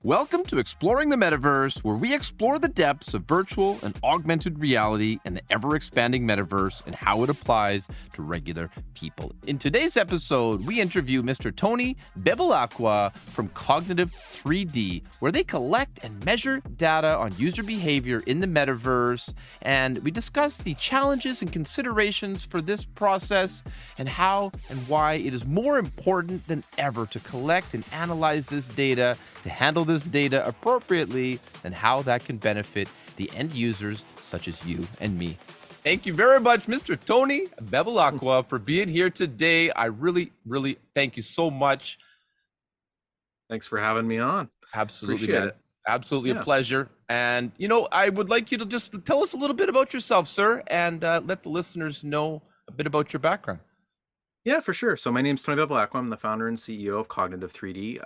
Welcome to Exploring the Metaverse, where we explore the depths of virtual and augmented reality and the ever-expanding metaverse and how it applies to regular people. In today's episode, we interview Mr. Tony Bevilacqua from Cognitive3D, where they collect and measure data on user behavior in the metaverse, and we discuss the challenges and considerations for this process and how and why it is more important than ever to collect and analyze this data, to handle this data appropriately, and how that can benefit the end users such as you and me. Thank you very much, Mr. Tony Bevilacqua, for being here today. I really thank you so much. Thanks for having me on. Absolutely, Appreciate man. it. Absolutely Yeah. a pleasure. And, I would like you to just tell us a little bit about yourself, sir, and let the listeners know a bit about your background. Yeah, for sure. So my name's Tony Bevilacqua. I'm the founder and CEO of Cognitive3D.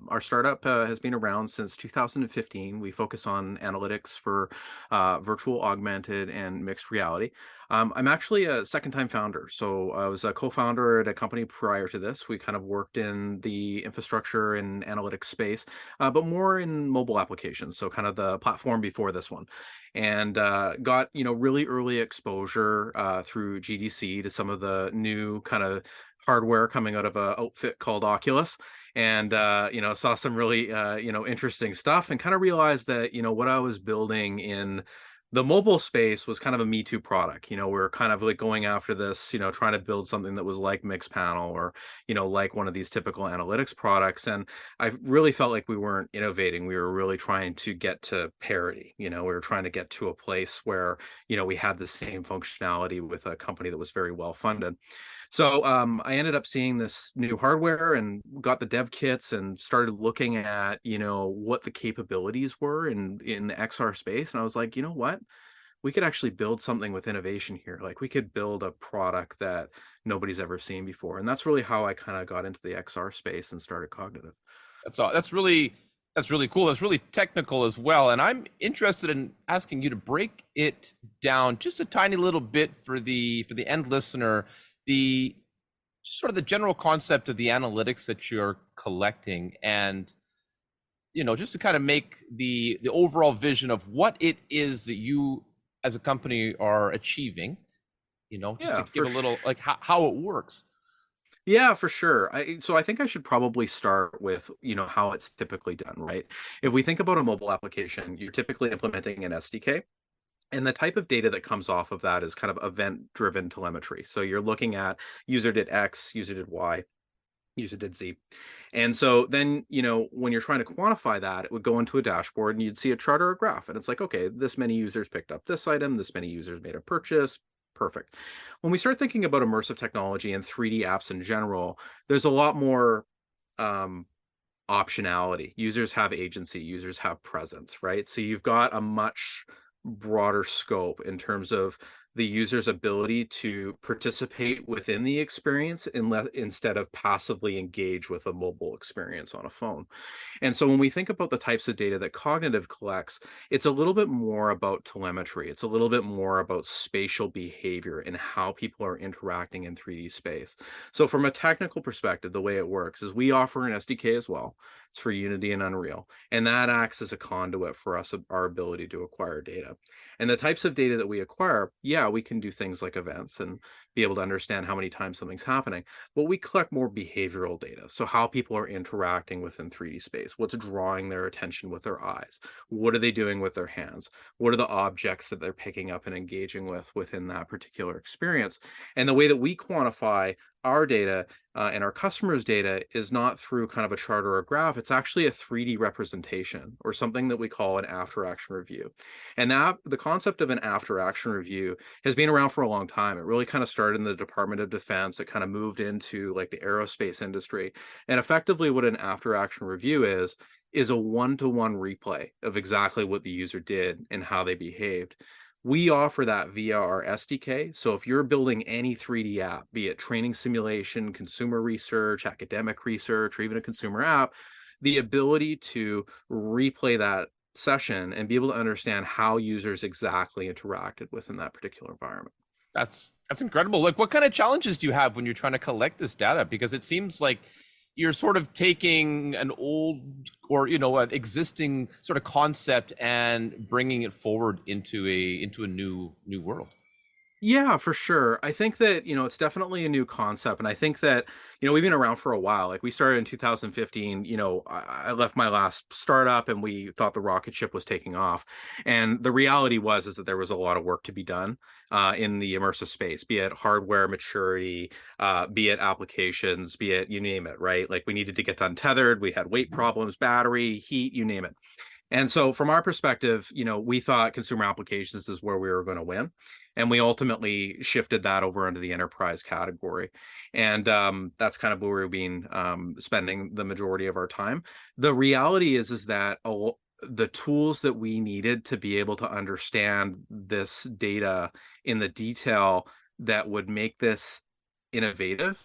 Our startup has been around since 2015. We focus on analytics for virtual, augmented, and mixed reality. I'm actually a second-time founder. So I was a co-founder at a company prior to this. We kind of worked in the infrastructure and analytics space, but more in mobile applications. So kind of the platform before this one. And got really early exposure through GDC to some of the new kind of hardware coming out of a outfit called Oculus, and saw some really interesting stuff, and kind of realized that what I was building in the mobile space was kind of a Me Too product. We're kind of like going after this, trying to build something that was like Mixpanel or like one of these typical analytics products, and I really felt like we weren't innovating. We were really trying to get to parity. We were trying to get to a place where we had the same functionality with a company that was very well funded. So I ended up seeing this new hardware and got the dev kits and started looking at, what the capabilities were in the XR space. And I was like, you know what? We could actually build something with innovation here. Like we could build a product that nobody's ever seen before. And that's really how I kind of got into the XR space and started Cognitive. That's really cool. That's really technical as well. And I'm interested in asking you to break it down just a tiny little bit for the end listener, the just sort of the general concept of the analytics that you're collecting, and just to kind of make the overall vision of what it is that you as a company are achieving, just to give a little like how it works. Yeah, for sure. So I think I should probably start with, how it's typically done, right? If we think about a mobile application, you're typically implementing an SDK. And the type of data that comes off of that is kind of event-driven telemetry. So you're looking at user did X, user did Y, user did Z. And so then, when you're trying to quantify that, it would go into a dashboard and you'd see a chart or a graph. And it's like, okay, this many users picked up this item, this many users made a purchase. Perfect. When we start thinking about immersive technology and 3D apps in general, there's a lot more optionality. Users have agency, users have presence, right? So you've got a much broader scope in terms of the user's ability to participate within the experience instead of passively engage with a mobile experience on a phone. And so when we think about the types of data that Cognitive collects, it's a little bit more about telemetry. It's a little bit more about spatial behavior and how people are interacting in 3D space. So from a technical perspective, the way it works is we offer an SDK as well. It's for Unity and Unreal, and that acts as a conduit for us, our ability to acquire data. And the types of data that we acquire, yeah, we can do things like events and be able to understand how many times something's happening, but we collect more behavioral data. So how people are interacting within 3D space, what's drawing their attention with their eyes, what are they doing with their hands, what are the objects that they're picking up and engaging with within that particular experience. And the way that we quantify our data and our customers' data is not through kind of a chart or a graph. It's actually a 3D representation, or something that we call an after action review. And that the concept of an after action review has been around for a long time. It really kind of started in the Department of Defense. It kind of moved into like the aerospace industry. And effectively what an after action review is a one-to-one replay of exactly what the user did and how they behaved. We offer that via our SDK. So if you're building any 3D app, be it training simulation, consumer research, academic research, or even a consumer app, the ability to replay that session and be able to understand how users exactly interacted within that particular environment. That's incredible. Like, what kind of challenges do you have when you're trying to collect this data? Because it seems like, you're sort of taking an old or an existing sort of concept and bringing it forward into a new world. Yeah, for sure. I think that, it's definitely a new concept. And I think that, we've been around for a while. Like we started in 2015, I left my last startup and we thought the rocket ship was taking off. And the reality is that there was a lot of work to be done in the immersive space, be it hardware maturity, be it applications, be it you name it, right? Like we needed to get untethered. We had weight problems, battery, heat, you name it. And so from our perspective, we thought consumer applications is where we were going to win. And we ultimately shifted that over into the enterprise category. And that's kind of where we've been spending the majority of our time. The reality is that the tools that we needed to be able to understand this data in the detail that would make this innovative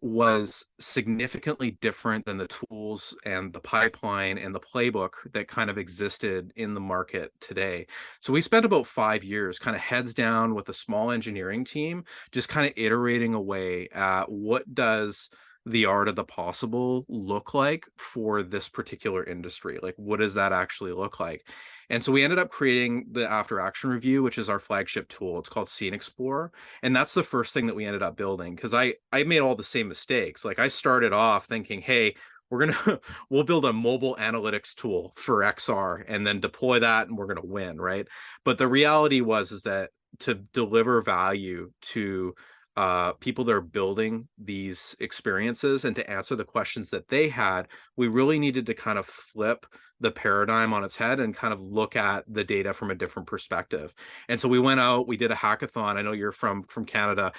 was significantly different than the tools and the pipeline and the playbook that kind of existed in the market today. So we spent about 5 years kind of heads down with a small engineering team, just kind of iterating away at what does the art of the possible look like for this particular industry? Like, what does that actually look like? And so we ended up creating the after action review, which is our flagship tool. It's called Scene Explorer. And that's the first thing that we ended up building because I made all the same mistakes. Like I started off thinking, hey, we'll build a mobile analytics tool for XR and then deploy that and we're gonna win, right? But the reality is that to deliver value to people that are building these experiences and to answer the questions that they had, we really needed to kind of flip the paradigm on its head and kind of look at the data from a different perspective. And so we went out, we did a hackathon. I know you're from Canada.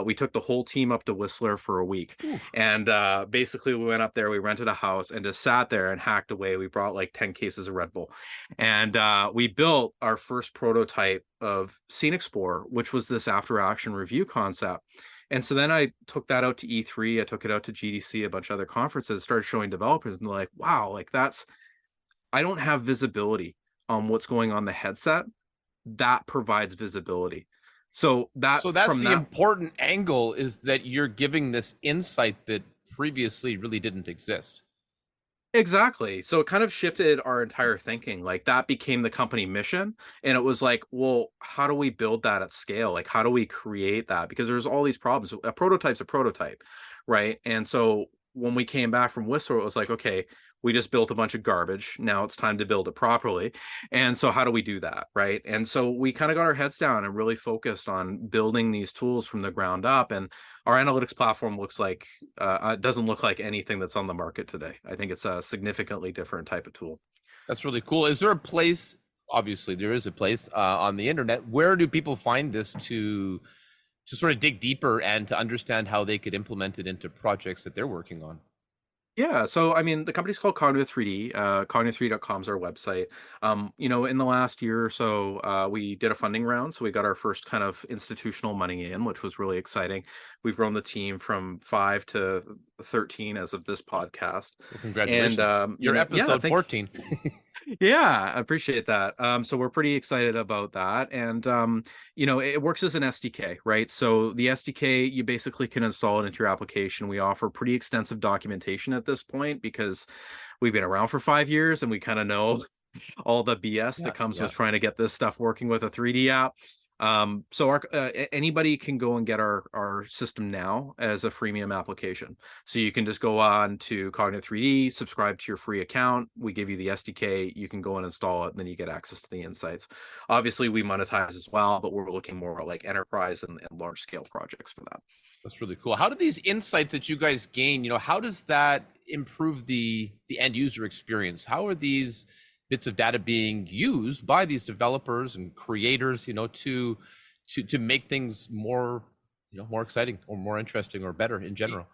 We took the whole team up to Whistler for a week. Ooh. And basically we went up there, we rented a house and just sat there and hacked away. We brought like 10 cases of Red Bull. And we built our first prototype of Scene Explorer, which was this after action review concept. And so then I took that out to E3, I took it out to GDC, a bunch of other conferences, started showing developers, and they're like, wow, like I don't have visibility on what's going on the headset. That provides visibility. So So that's the important angle, is that you're giving this insight that previously really didn't exist. Exactly. So it kind of shifted our entire thinking. Like that became the company mission. And it was like, well, how do we build that at scale? Like, how do we create that? Because there's all these problems. A prototype's a prototype, right? And so when we came back from Whistler, it was like, okay, we just built a bunch of garbage. Now it's time to build it properly. And so how do we do that, right? And so we kind of got our heads down and really focused on building these tools from the ground up. And our analytics platform looks like it doesn't look like anything that's on the market today. I think it's a significantly different type of tool. That's really cool. Is there a place? Obviously, there is a place on the internet. Where do people find this to sort of dig deeper and to understand how they could implement it into projects that they're working on? Yeah, so I mean, the company's called Cognitive3D. Cognitive3D.com is our website. In the last year or so, we did a funding round, so we got our first kind of institutional money in, which was really exciting. We've grown the team from 5 to 13 as of this podcast. Well, congratulations! And You're episode 14. Yeah, I appreciate that. So we're pretty excited about that. And, it works as an SDK, right? So the SDK, you basically can install it into your application. We offer pretty extensive documentation at this point because we've been around for 5 years and we kind of know all the BS that comes with trying to get this stuff working with a 3D app. So anybody can go and get our system now as a freemium application. So you can just go on to Cognitive3D, subscribe to your free account. We give you the SDK. You can go and install it, and then you get access to the insights. Obviously, we monetize as well, but we're looking more like enterprise and large scale projects for that. That's really cool. How do these insights that you guys gain, how does that improve the end user experience? How are these bits of data being used by these developers and creators, to make things more, more exciting or more interesting or better in general?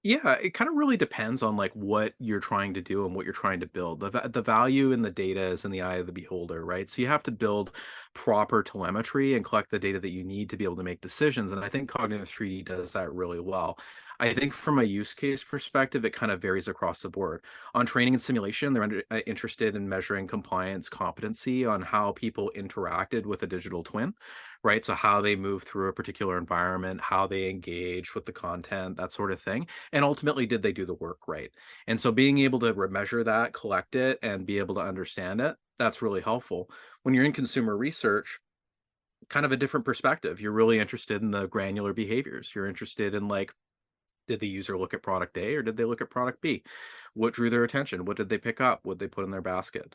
Yeah, it kind of really depends on like what you're trying to do and what you're trying to build. The value in the data is in the eye of the beholder, right? So you have to build proper telemetry and collect the data that you need to be able to make decisions. And I think Cognitive 3D does that really well. I think from a use case perspective, it kind of varies across the board. On training and simulation, they're interested in measuring compliance competency on how people interacted with a digital twin, right? So how they move through a particular environment, how they engage with the content, that sort of thing. And ultimately, did they do the work right? And so being able to measure that, collect it, and be able to understand it, that's really helpful. When you're in consumer research, kind of a different perspective. You're really interested in the granular behaviors. You're interested in like, did the user look at product A or did they look at product B? What drew their attention? What did they pick up? What did they put in their basket?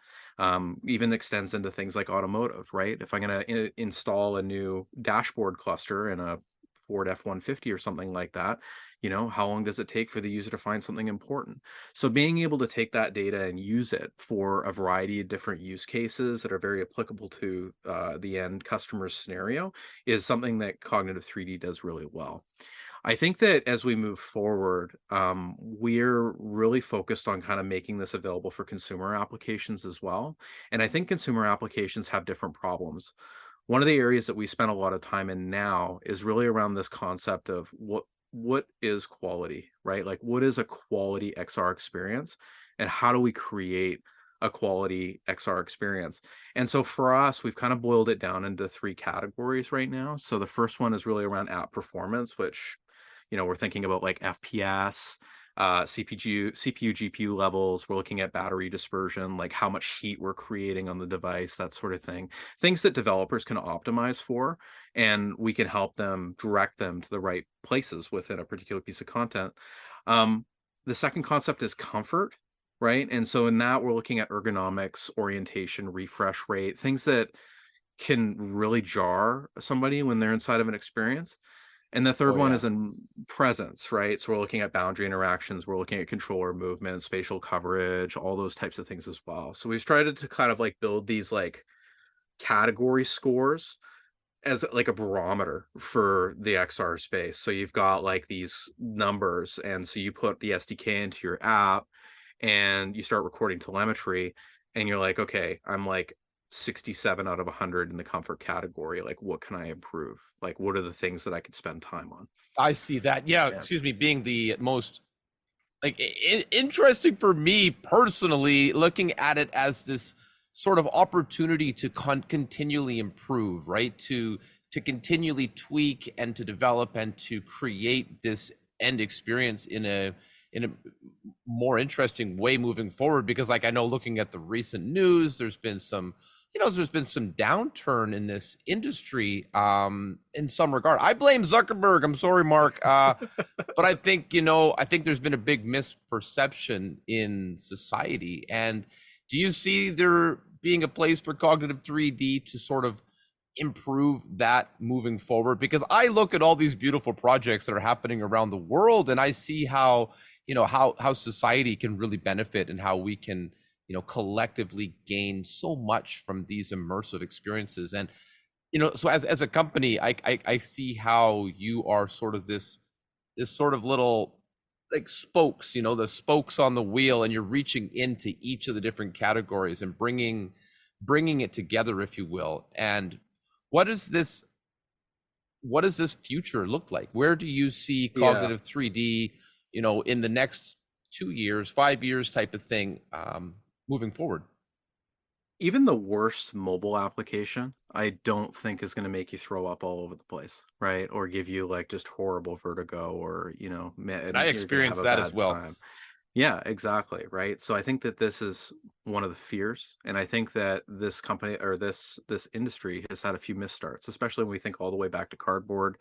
Even extends into things like automotive, right? If I'm going to install a new dashboard cluster in a Ford F-150 or something like that, how long does it take for the user to find something important? So being able to take that data and use it for a variety of different use cases that are very applicable to the end customer's scenario is something that Cognitive 3D does really well. I think that as we move forward, we're really focused on kind of making this available for consumer applications as well. And I think consumer applications have different problems. One of the areas that we spend a lot of time in now is really around this concept of what is quality, right? Like what is a quality XR experience and how do we create a quality XR experience? And so for us, we've kind of boiled it down into three categories right now. So the first one is really around app performance, which we're thinking about like FPS, CPU, GPU levels. We're looking at battery dispersion, like how much heat we're creating on the device, that sort of thing. Things that developers can optimize for, and we can help them direct them to the right places within a particular piece of content. Um, the second concept is comfort, right? And so in that, we're looking at ergonomics, orientation, refresh rate, things that can really jar somebody when they're inside of an experience. And the third Oh one yeah. is in presence, right? So we're looking at boundary interactions, we're looking at controller movement, spatial coverage, all those types of things as well. So we've tried to kind of like build these like category scores as like a barometer for the XR space. So you've got like these numbers, and so you put the SDK into your app and you start recording telemetry, and you're like, okay, I'm like 67 out of 100 in the comfort category. Like, what can I improve? Like, what are the things that I could spend time on? I see that. Yeah, Yeah. excuse me, being the most interesting for me personally, looking at it as this sort of opportunity to continually improve, right? To continually tweak and to develop and to create this end experience in a more interesting way moving forward. Because like I know, looking at the recent news, there's been some downturn in this industry in some regard. I blame Zuckerberg. I'm sorry, Mark. But I think, I think there's been a big misperception in society. And do you see there being a place for Cognitive 3D to sort of improve that moving forward? Because I look at all these beautiful projects that are happening around the world and I see how, how society can really benefit and how we can, collectively gain so much from these immersive experiences. And, so as a company, I see how you are sort of this sort of little like spokes, the spokes on the wheel, and you're reaching into each of the different categories and bringing it together, if you will. And what is this what does this future look like? Where do you see Yeah. Cognitive 3D, in the next 2 years, 5 years type of thing, moving forward? Even the worst mobile application, I don't think is going to make you throw up all over the place, right? Or give you like just horrible vertigo, or, And I you're going to have experienced a that as bad well. time. Yeah, exactly, right? So I think that this is one of the fears, and I think that this company or this industry has had a few misstarts, especially when we think all the way back to cardboard,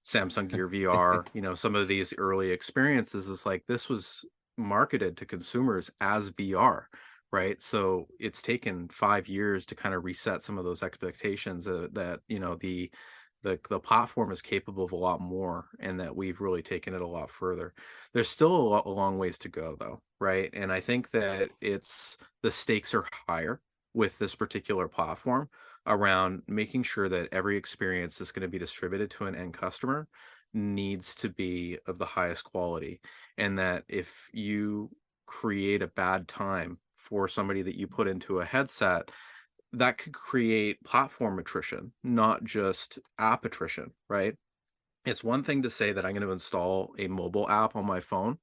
Samsung Gear VR, some of these early experiences is like this was marketed to consumers as VR, right? So it's taken 5 years to kind of reset some of those expectations that, the platform is capable of a lot more, and that we've really taken it a lot further. There's still a long ways to go though, right? And I think that the stakes are higher with this particular platform around making sure that every experience that's going to be distributed to an end customer needs to be of the highest quality. And that if you create a bad time for somebody that you put into a headset, that could create platform attrition, not just app attrition, right? It's one thing to say that I'm going to install a mobile app on my phone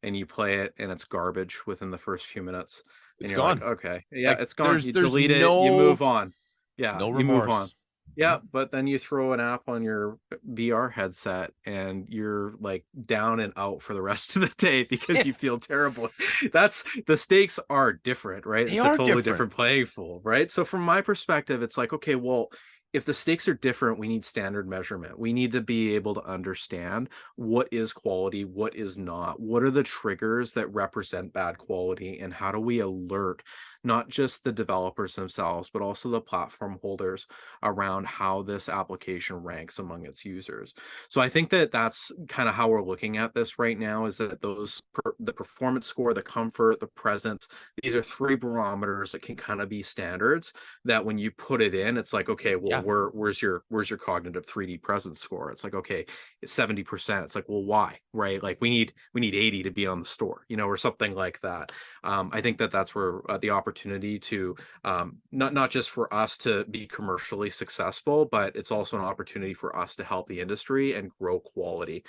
and you play it and it's garbage within the first few minutes. And It's you're like, gone. okay, yeah, Like it's gone. You there's delete it, you no move on. Yeah, no you move on. remorse. Yeah, Yep. but then you throw an app on your VR headset and you're like down and out for the rest of the day because you feel terrible. That's the stakes are different, right? They It's a are totally different. different playing field, right? So from my perspective, it's like, okay, well, if the stakes are different, we need standard measurement. We need to be able to understand what is quality, what is not, what are the triggers that represent bad quality, and how do we alert not just the developers themselves, but also the platform holders around how this application ranks among its users. So I think that that's kind of how we're looking at this right now, is that the performance score, the comfort, the presence, these are three barometers that can kind of be standards that when you put it in, it's like, okay, well, Yeah. where's your cognitive 3D presence score? It's like, okay, it's 70%. It's like, well, why? Right? Like we need 80 to be on the store, or something like that. I think that that's where the opportunity to not just for us to be commercially successful, but it's also an opportunity for us to help the industry and grow quality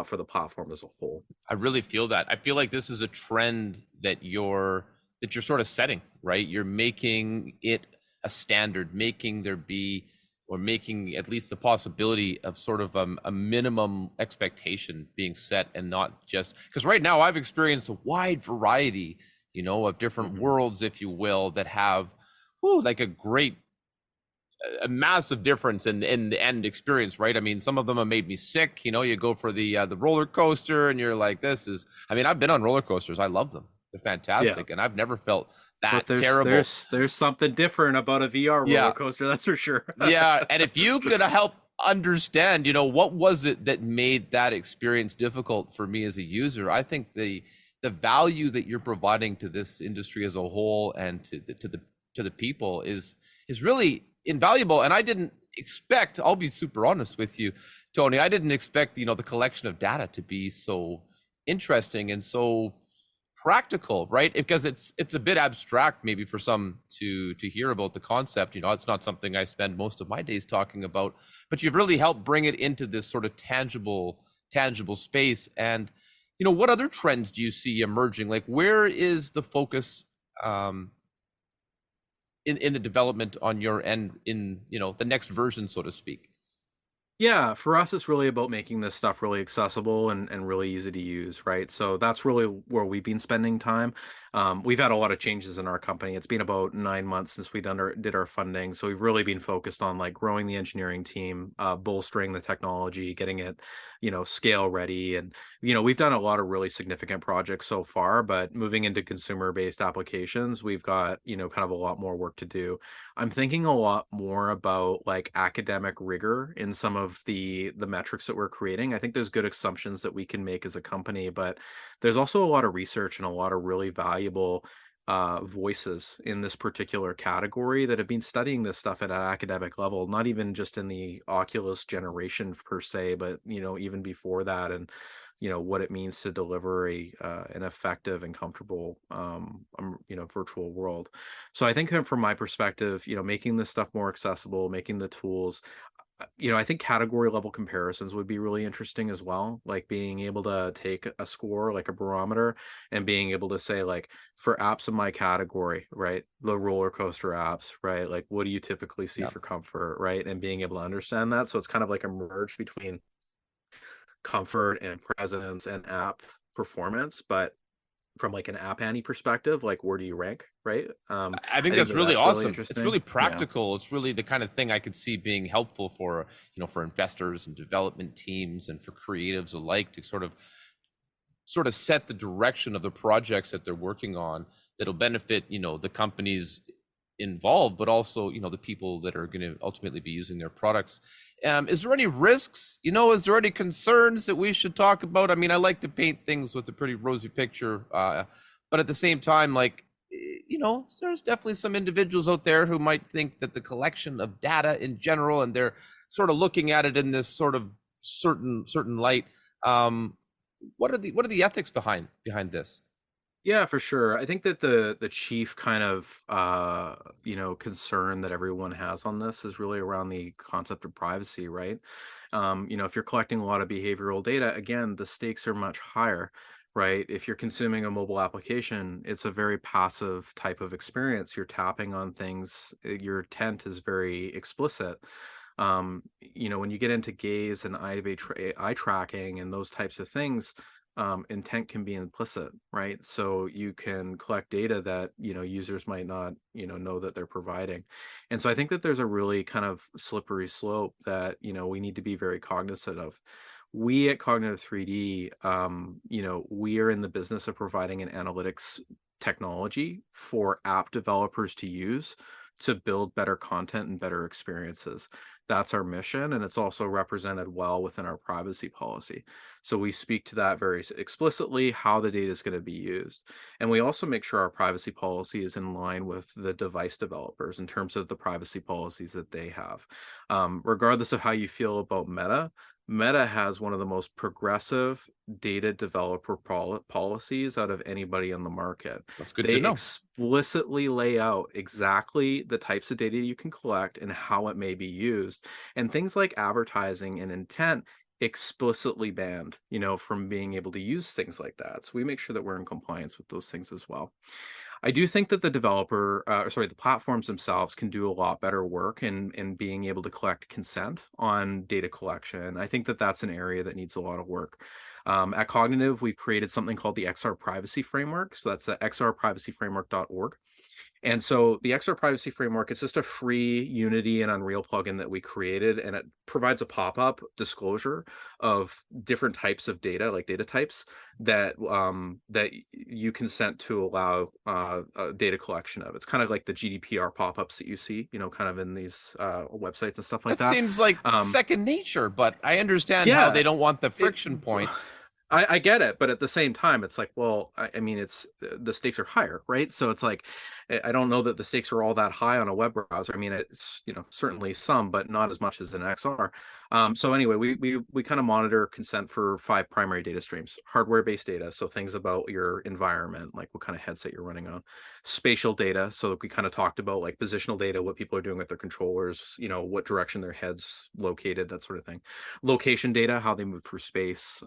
for the platform as a whole. I really feel that. I feel like this is a trend that you're sort of setting, right? You're making it a standard, making there be or making at least the possibility of sort of a minimum expectation being set, and not just because right now I've experienced a wide variety, of different Mhm. worlds, if you will, that have like a massive difference in the end experience, right? I mean, some of them have made me sick. You go for the roller coaster, and you're like, this is. I mean, I've been on roller coasters. I love them. They're Yeah. fantastic, and I've never felt that But there's terrible. there's there's something different about a VR roller Yeah, coaster, that's for sure. yeah. And if you could help understand, what was it that made that experience difficult for me as a user? I think the value that you're providing to this industry as a whole and to the people is really invaluable. And I didn't expect, I'll be super honest with you, Tony, I didn't expect, the collection of data to be so interesting and so practical, right? Because it's a bit abstract maybe for some to hear about the concept. It's not something I spend most of my days talking about, but you've really helped bring it into this sort of tangible space. And what other trends do you see emerging? Like, where is the focus um in the development on your end, in the next version, so to speak? Yeah, for us, it's really about making this stuff really accessible and really easy to use, right? So that's really where we've been spending time. We've had a lot of changes in our company. It's been about 9 months since we did our funding, so we've really been focused on like growing the engineering team, bolstering the technology, getting it, scale ready, and we've done a lot of really significant projects so far. But moving into consumer-based applications, we've got kind of a lot more work to do. I'm thinking a lot more about like academic rigor in some of the metrics that we're creating. I think there's good assumptions that we can make as a company, but there's also a lot of research and a lot of really valuable voices in this particular category that have been studying this stuff at an academic level, not even just in the Oculus generation per se, but even before that, and what it means to deliver a an effective and comfortable virtual world. So I think that from my perspective, making this stuff more accessible, making the tools, I think category level comparisons would be really interesting as well. Like being able to take a score, like a barometer, and being able to say, like, for apps in my category, right? The roller coaster apps, right? Like, what do you typically see Yeah. for comfort, right? And being able to understand that. So it's kind of like a merge between comfort and presence and app performance, but from like an App Annie perspective, like where do you rank, right? I I think think that's that really that's really awesome. It's interesting. really Yeah. practical. It's really the kind of thing I could see being helpful for, for investors and development teams and for creatives alike, to sort of set the direction of the projects that they're working on, that'll benefit, the companies involved, but also, the people that are going to ultimately be using their products. Is there any risks? Is there any concerns that we should talk about? I mean, I like to paint things with a pretty rosy picture, but at the same time, like, there's definitely some individuals out there who might think that the collection of data in general, and they're sort of looking at it in this sort of certain light. What are the ethics behind this? Yeah, for sure. I think that the chief kind of concern that everyone has on this is really around the concept of privacy, right? If you're collecting a lot of behavioral data, again, the stakes are much higher, right? If you're consuming a mobile application, it's a very passive type of experience. You're tapping on things, your intent is very explicit. When you get into gaze and eye tracking and those types of things, intent can be implicit, right? So you can collect data that, users might not, know that they're providing. And so I think that there's a really kind of slippery slope that, we need to be very cognizant of. We at Cognitive3D, we are in the business of providing an analytics technology for app developers to use to build better content and better experiences. That's our mission, and it's also represented well within our privacy policy. So we speak to that very explicitly, how the data is going to be used. And we also make sure our privacy policy is in line with the device developers in terms of the privacy policies that they have. Regardless of how you feel about Meta, Meta has one of the most progressive data developer policies out of anybody on the market. That's good They to know. explicitly lay out exactly the types of data you can collect and how it may be used. And things like advertising and intent explicitly banned, from being able to use things like that. So we make sure that we're in compliance with those things as well. I do think that the platforms themselves can do a lot better work in being able to collect consent on data collection. I think that that's an area that needs a lot of work. At Cognitive, we've created something called the XR Privacy Framework. So that's xrprivacyframework.org. And so the XR Privacy Framework, it's just a free Unity and Unreal plugin that we created, and it provides a pop-up disclosure of different types of data, like data types that you consent to allow data collection of. It's kind of like the GDPR pop-ups that you see, kind of in these websites and stuff like That that. seems like second nature, but I understand how Yeah, they don't want the it friction point. I get it, but at the same time, it's like, well, I mean, it's the stakes are higher, right? So it's like, I don't know that the stakes are all that high on a web browser. I mean, it's certainly some, but not as much as an XR. So anyway, we kind of monitor consent for 5 primary data streams: hardware-based data, so things about your environment, like what kind of headset you're running on; spatial data, so we kind of talked about like positional data, what people are doing with their controllers, what direction their head's located, that sort of thing; location data, how they move through space;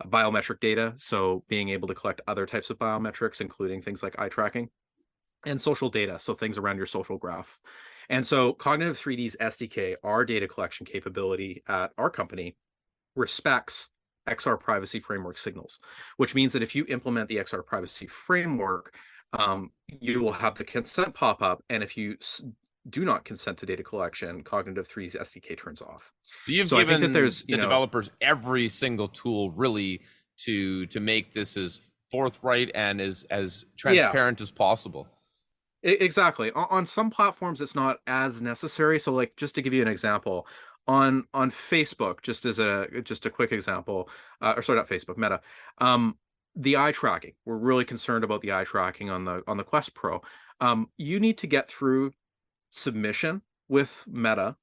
biometric data, so being able to collect other types of biometrics, including things like eye tracking; and social data, so things around your social graph. And so Cognitive3D's SDK, our data collection capability at our company, respects XR privacy framework signals, which means that if you implement the XR privacy framework, you will have the consent pop up. And if you do not consent to data collection, Cognitive3's SDK turns off. So you've So I think that given there's, the developers every single tool really to make this as forthright and as yeah, transparent as possible. exactly. On some platforms, it's not as necessary. So, like, just to give you an example, on Facebook, just a quick example, or sorry, not Facebook, Meta, the eye tracking. We're really concerned about the eye tracking on the Quest Pro. You need to get through submission with Meta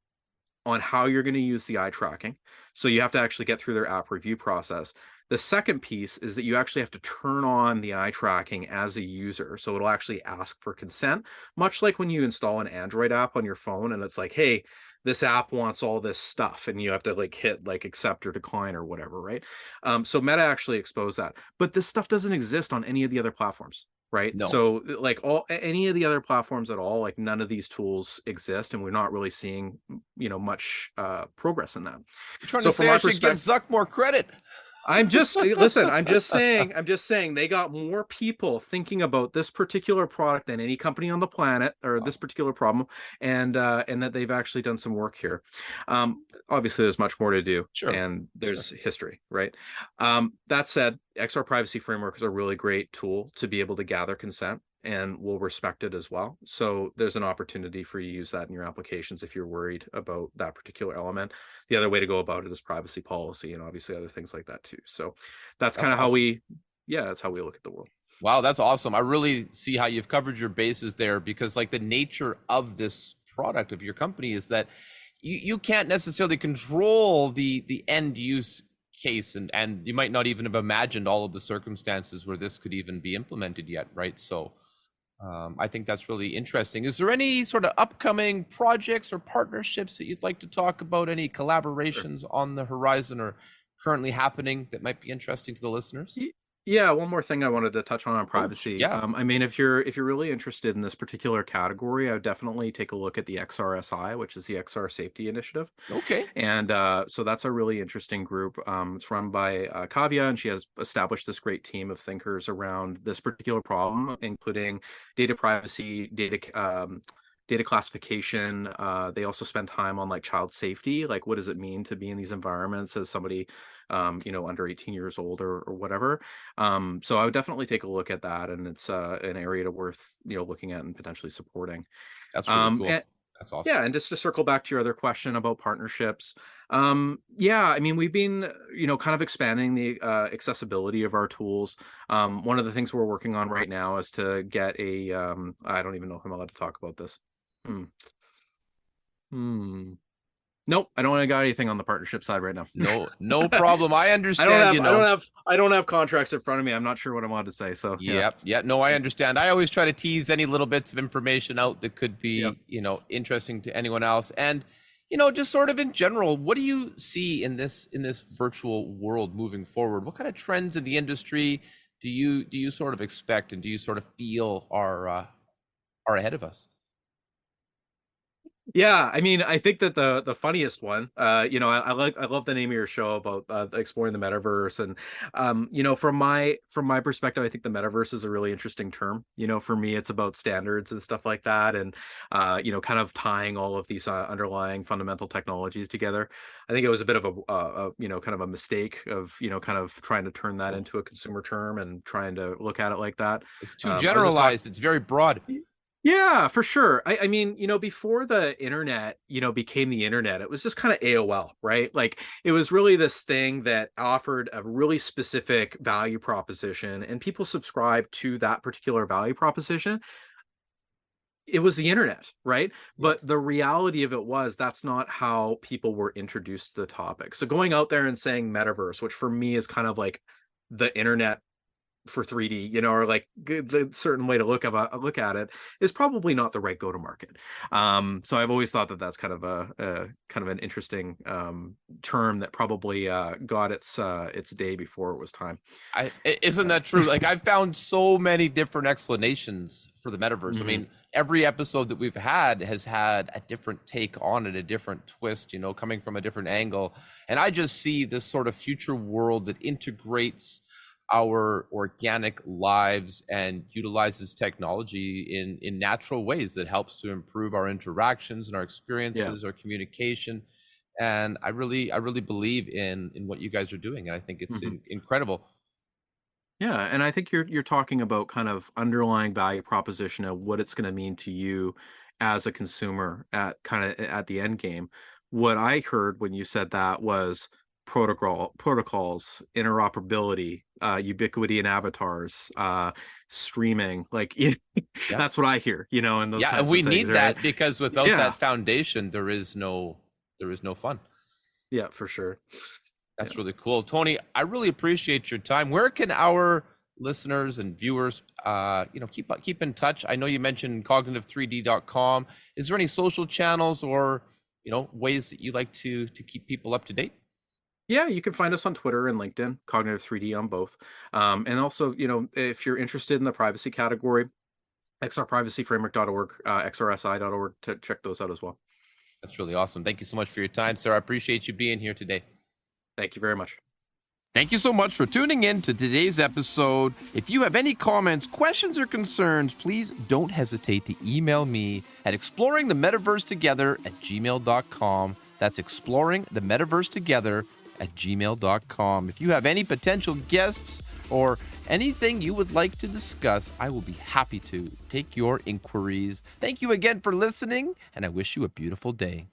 on how you're going to use the eye tracking. So you have to actually get through their app review process. The second piece is that you actually have to turn on the eye tracking as a user. So it'll actually ask for consent, much like when you install an Android app on your phone and it's like, hey, this app wants all this stuff, and you have to like hit like accept or decline or whatever, right? So Meta actually exposed that. But this stuff doesn't exist on any of the other platforms. Right. No. So like any of the other platforms at all, like none of these tools exist, and we're not really seeing, much progress in that. You're trying So to from say I our should give perspective, Zuck more credit. listen, I'm just saying they got more people thinking about this particular product than any company on the planet, or this particular problem, and that they've actually done some work here. Obviously there's much more to do, Sure. and there's history, right? That said, XR privacy framework is a really great tool to be able to gather consent, and we'll respect it as well. So there's an opportunity for you to use that in your applications if you're worried about that particular element. The other way to go about it is privacy policy and obviously other things like that too. So that's That's kind of how awesome. that's how we look at the world. Wow, that's awesome. I really see how you've covered your bases there, because like the nature of this product of your company is that you can't necessarily control the end use case, and you might not even have imagined all of the circumstances where this could even be implemented yet, right? So I think that's really interesting. Is there any sort of upcoming projects or partnerships that you'd like to talk about? Any Sure. collaborations on the horizon or currently happening that might be interesting to the listeners? Y- Yeah, one more thing I wanted to touch on Oh, privacy. yeah. I mean, if you're really interested in this particular category, I would definitely take a look at the XRSI, which is the XR Safety Initiative. Okay. And so that's a really interesting group. It's run by Kavya, and she has established this great team of thinkers around this particular problem, including data privacy, data classification. They also spend time on like child safety, like what does it mean to be in these environments as somebody, under 18 years old or whatever. So I would definitely take a look at that, and it's an area to worth looking at and potentially supporting. That's really Um, cool. and, That's awesome. yeah, and just to circle back to your other question about partnerships, yeah, I mean, we've been, kind of expanding the accessibility of our tools. One of the things we're working on right now is to get I don't even know if I'm allowed to talk about this. Hmm. Hmm. Nope, I don't got anything on the partnership side right now. No problem. I I don't understand, have, I don't have, I don't have contracts in front of me. I'm not sure what I'm allowed to say. So yeah, Yep. Yeah. No, I understand. I always try to tease any little bits of information out that could yep. be, interesting to anyone else. And, just sort of in general, what do you see in this virtual world moving forward? What kind of trends in the industry do you sort of expect, and do you sort of feel are ahead of us? Yeah, I mean, I think that the funniest one, I love the name of your show about exploring the metaverse, and from my perspective, I think the metaverse is a really interesting term. For me, it's about standards and stuff like that, and kind of tying all of these underlying fundamental technologies together. I think it was a bit of kind of a mistake of kind of trying to turn that Oh, into a consumer term and trying to look at it like that. it's too I was just talking. generalized. It's very broad. Yeah, for sure. I mean, before the internet, became the internet, it was just kind of AOL, right? Like it was really this thing that offered a really specific value proposition, and people subscribed to that particular value proposition. It was the internet, right? Yep. But the reality of it was that's not how people were introduced to the topic. So going out there and saying metaverse, which for me is kind of like the internet for 3D, or like the certain way to look at it is probably not the right go to market. So I've always thought that that's kind of a kind of an interesting term that probably got its day before it was time. Isn't that true? Like I've found so many different explanations for the metaverse. I Mhm. mean, every episode that we've had has had a different take on it, a different twist, coming from a different angle. And I just see this sort of future world that integrates our organic lives and utilizes technology in natural ways that helps to improve our interactions and our Yeah. experiences, our communication. And I really believe in what you guys are doing, and I think it's Mhm. incredible. Yeah, and I think you're talking about kind of underlying value proposition of what it's going to mean to you as a consumer at kind of at the end game. What I heard when you said that was protocols, interoperability, ubiquity in avatars, streaming. Like Yeah. that's what I hear, and those Yeah, and types we of things, need right? that, because without Yeah, that foundation, there is no fun. yeah, for sure. Yeah. That's really cool. Tony, I really appreciate your time. Where can our listeners and viewers keep in touch? I know you mentioned cognitive3d.com. Is there any social channels or ways that you like to keep people up to date? Yeah, you can find us on Twitter and LinkedIn, Cognitive3D on both. And also, if you're interested in the privacy category, xrprivacyframework.org, xrsi.org to check those out as well. That's really awesome. Thank you so much for your time, sir. I appreciate you being here today. Thank you very much. Thank you so much for tuning in to today's episode. If you have any comments, questions, or concerns, please don't hesitate to email me at exploringthemetaversetogether@gmail.com. That's exploringthemetaversetogether@gmail.com. If you have any potential guests or anything you would like to discuss, I will be happy to take your inquiries. Thank you again for listening, and I wish you a beautiful day.